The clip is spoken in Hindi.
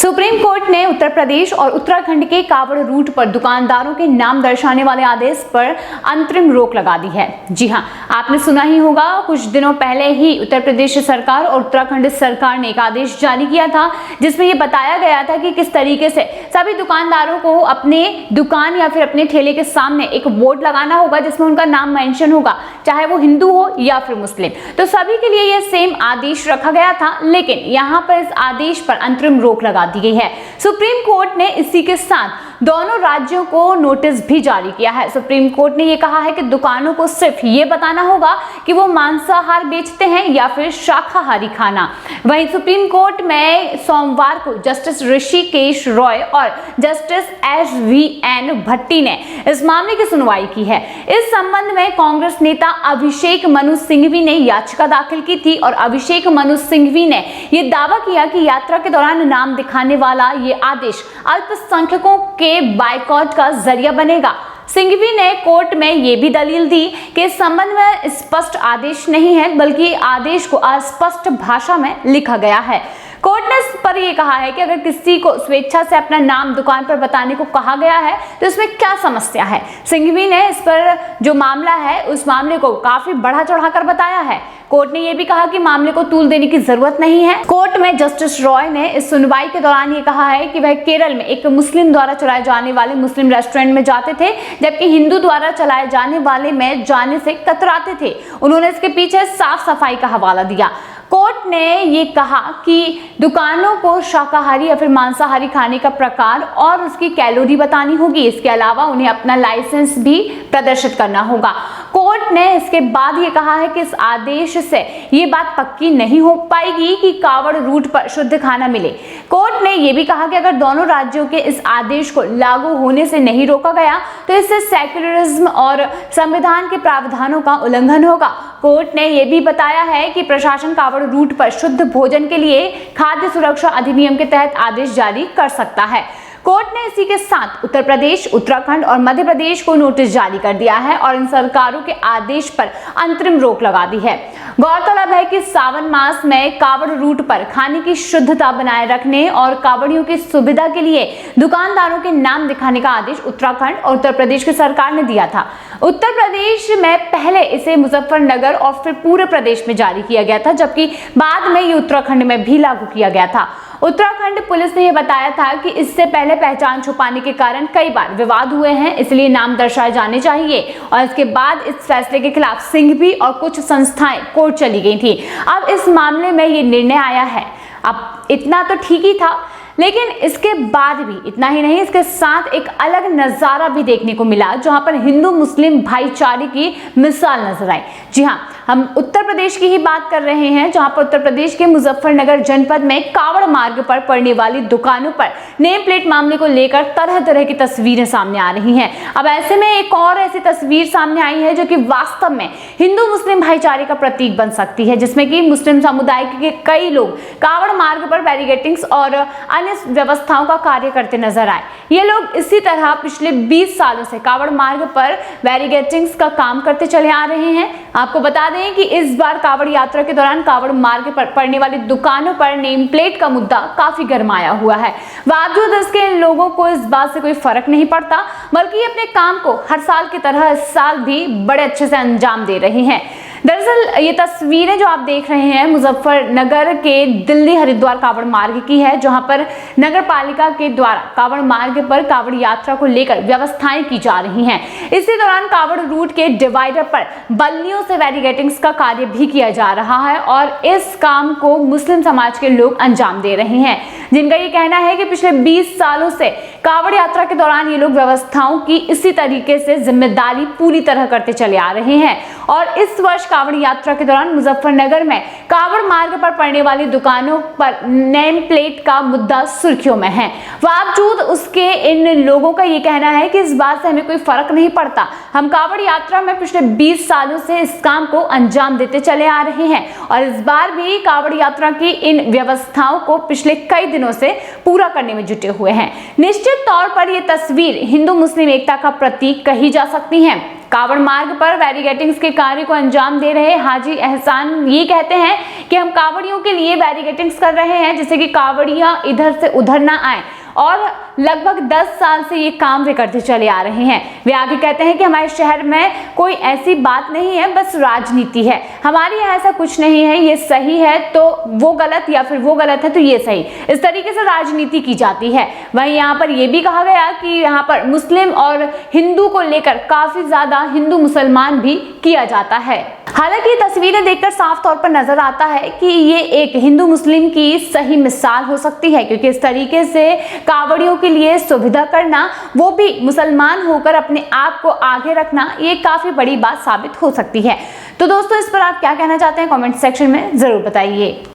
सुप्रीम कोर्ट ने उत्तर प्रदेश और उत्तराखंड के कांवड़ रूट पर दुकानदारों के नाम दर्शाने वाले आदेश पर अंतरिम रोक लगा दी है। जी हां, आपने सुना ही होगा, कुछ दिनों पहले ही उत्तर प्रदेश सरकार और उत्तराखंड सरकार ने एक आदेश जारी किया था जिसमें यह बताया गया था कि किस तरीके से सभी दुकानदारों को अपने दुकान या फिर अपने ठेले के सामने एक बोर्ड लगाना होगा जिसमें उनका नाम मेंशन होगा, चाहे वो हिंदू हो या फिर मुस्लिम। तो सभी के लिए यह सेम आदेश रखा गया था, लेकिन यहाँ पर इस आदेश पर अंतरिम रोक लगा दी गई है। सुप्रीम कोर्ट ने इसी के साथ दोनों राज्यों को नोटिस भी जारी किया है। सुप्रीम कोर्ट ने यह कहा है कि दुकानों को सिर्फ ये बताना होगा कि वो मांसाहार बेचते हैं या फिर शाकाहारी खाना। वहीं सुप्रीम कोर्ट में सोमवार को जस्टिस ऋषिकेश रॉय और जस्टिस SVN भट्टी ने इस मामले की सुनवाई की है। इस संबंध में कांग्रेस नेता अभिषेक मनु सिंघवी ने याचिका दाखिल की थी और अभिषेक मनु सिंघवी ने यह दावा किया कि यात्रा के दौरान नाम दिखाने वाला ये आदेश अल्पसंख्यकों के बायकॉट का जरिया बनेगा। सिंघवी ने कोर्ट में यह भी दलील दी कि इस संबंध में स्पष्ट आदेश नहीं है, बल्कि आदेश को अस्पष्ट भाषा में लिखा गया है। कोर्ट ने इस पर यह कहा है कि अगर किसी को स्वेच्छा से अपना नाम दुकान पर बताने को कहा गया है तो इसमें क्या समस्या है। सिंघवी ने इस पर जो मामला है उस मामले को काफी बढ़ा चढ़ाकर बताया है। कोर्ट ने यह भी कहा कि मामले को तूल देने की जरूरत नहीं है। कोर्ट में जस्टिस रॉय ने इस सुनवाई के दौरान ये कहा है कि वह केरल में एक मुस्लिम द्वारा चलाए जाने वाले मुस्लिम रेस्टोरेंट में जाते थे, जबकि हिंदू द्वारा चलाए जाने वाले में जाने से कतराते थे। उन्होंने इसके पीछे साफ सफाई का हवाला दिया। कोर्ट ने ये कहा कि दुकानों को शाकाहारी या फिर मांसाहारी खाने का प्रकार और उसकी कैलोरी बतानी होगी। इसके अलावा उन्हें अपना लाइसेंस भी प्रदर्शित करना होगा। कोर्ट ने इसके बाद ये कहा है कि इस आदेश से ये बात पक्की नहीं हो पाएगी कि कांवड़ रूट पर शुद्ध खाना मिले। कोर्ट ने यह भी कहा कि अगर दोनों राज्यों के इस आदेश को लागू होने से नहीं रोका गया तो इससे सेक्युलरिज्म और संविधान के प्रावधानों का उल्लंघन होगा। कोर्ट ने यह भी बताया है कि प्रशासन कांवड़ रूट पर शुद्ध भोजन के लिए खाद्य सुरक्षा अधिनियम के तहत आदेश जारी कर सकता है। कोर्ट ने इसी के साथ उत्तर प्रदेश, उत्तराखंड और मध्य प्रदेश को नोटिस जारी कर दिया है और इन सरकारों के आदेश पर अंतरिम रोक लगा दी है। गौरतलब है कि सावन मास में कांवड़ रूट पर खाने की शुद्धता बनाए रखने और कांवड़ियों की सुविधा के लिए दुकानदारों के नाम दिखाने का आदेश उत्तराखंड और उत्तर प्रदेश की सरकार ने दिया था। उत्तर प्रदेश में पहले इसे मुजफ्फरनगर और फिर पूरे प्रदेश में जारी किया गया था, जबकि बाद में ये उत्तराखंड में भी लागू किया गया था। उत्तराखंड पुलिस ने यह बताया था कि इससे पहले पहचान छुपाने के कारण कई बार विवाद हुए हैं, इसलिए नाम दर्शाए जाने चाहिए। और इसके बाद इस फैसले के खिलाफ सिंघवी और कुछ संस्थाएं कोर्ट चली गई थी। अब इस मामले में ये निर्णय आया है। अब इतना तो ठीक ही था, लेकिन इसके बाद भी इतना ही नहीं, इसके साथ एक अलग नजारा भी देखने को मिला जहां पर हिंदू मुस्लिम भाईचारे की मिसाल नजर आई। जी हां, हम उत्तर प्रदेश की ही बात कर रहे हैं, जहां पर उत्तर प्रदेश के मुजफ्फरनगर जनपद में कांवड़ मार्ग पर पड़ने वाली दुकानों पर नेम प्लेट मामले को लेकर तरह तरह की तस्वीरें सामने आ रही हैं। अब ऐसे में एक और ऐसी तस्वीर सामने आई है जो कि वास्तव में हिंदू मुस्लिम भाईचारे का प्रतीक बन सकती है, जिसमें कि मुस्लिम समुदाय के कई लोग कांवड़ मार्ग पर बैरिकेटिंग्स और अन्य व्यवस्थाओं का कार्य करते नजर आए। ये लोग इसी तरह पिछले 20 सालों से कांवड़ मार्ग पर बैरिकेटिंग्स का काम करते चले आ रहे हैं। आपको बता दें कि इस बार कांवड़ यात्रा के दौरान कांवड़ मार्ग पर पड़ने वाली दुकानों पर नेम प्लेट का मुद्दा काफी गरमाया हुआ है। बावजूद इसके इन लोगों को इस बात से कोई फर्क नहीं पड़ता, बल्कि अपने काम को हर साल की तरह इस साल भी बड़े अच्छे से अंजाम दे रहे हैं। दरअसल ये तस्वीरें जो आप देख रहे हैं मुजफ्फरनगर के दिल्ली हरिद्वार कांवड़ मार्ग की है, जहां पर नगर पालिका के द्वारा कांवड़ मार्ग पर कांवड़ यात्रा को लेकर व्यवस्थाएं की जा रही हैं। इसी दौरान कांवड़ रूट के डिवाइडर पर बल्लियों से बैरिकेटिंग्स का कार्य भी किया जा रहा है और इस काम को मुस्लिम समाज के लोग अंजाम दे रहे हैं, जिनका ये कहना है कि पिछले 20 सालों से कांवड़ यात्रा के दौरान ये लोग व्यवस्थाओं की इसी तरीके से जिम्मेदारी पूरी तरह करते चले आ रहे हैं। और इस वर्ष कांवड़ यात्रा के दौरान मुजफ्फरनगर में कांवड़ मार्ग पर पड़ने वाली दुकानों पर नेम प्लेट का मुद्दा सुर्खियों में है। बावजूद उसके इन लोगों का ये कहना है कि इस बात से हमें कोई फर्क नहीं पड़ता, हम कांवड़ यात्रा में पिछले 20 सालों से इस काम को अंजाम देते चले आ रहे हैं और इस बार भी कांवड़ यात्रा की इन व्यवस्थाओं को पिछले कई दिनों से पूरा करने में जुटे हुए हैं। निश्चित तौर पर यह तस्वीर हिंदू मुस्लिम एकता का प्रतीक कही जा सकती है। कांवड़ मार्ग पर बैरिकेडिंग्स के कार्य को अंजाम दे रहे हाजी एहसान ये कहते हैं कि हम कांवड़ियों के लिए बैरिकेडिंग्स कर रहे हैं जिससे कि कांवड़ियां इधर से उधर ना आए, और लगभग 10 साल से ये काम वे करते चले आ रहे हैं। वे आगे कहते हैं कि हमारे शहर में कोई ऐसी बात नहीं है, बस राजनीति है। हमारे यहाँ ऐसा कुछ नहीं है, ये सही है तो वो गलत, या फिर वो गलत है तो ये सही, इस तरीके से राजनीति की जाती है। वहीं यहाँ पर यह भी कहा गया कि यहाँ पर मुस्लिम और हिंदू को लेकर काफी ज्यादा हिंदू मुसलमान भी किया जाता है। हालांकि तस्वीरें देखकर साफ तौर पर नजर आता है कि ये एक हिंदू मुस्लिम की सही मिसाल हो सकती है, क्योंकि इस तरीके से कांवड़ियों के लिए सुविधा करना, वो भी मुसलमान होकर अपने आप को आगे रखना, ये काफी बड़ी बात साबित हो सकती है। तो दोस्तों, इस पर आप क्या कहना चाहते हैं कमेंट सेक्शन में जरूर बताइए।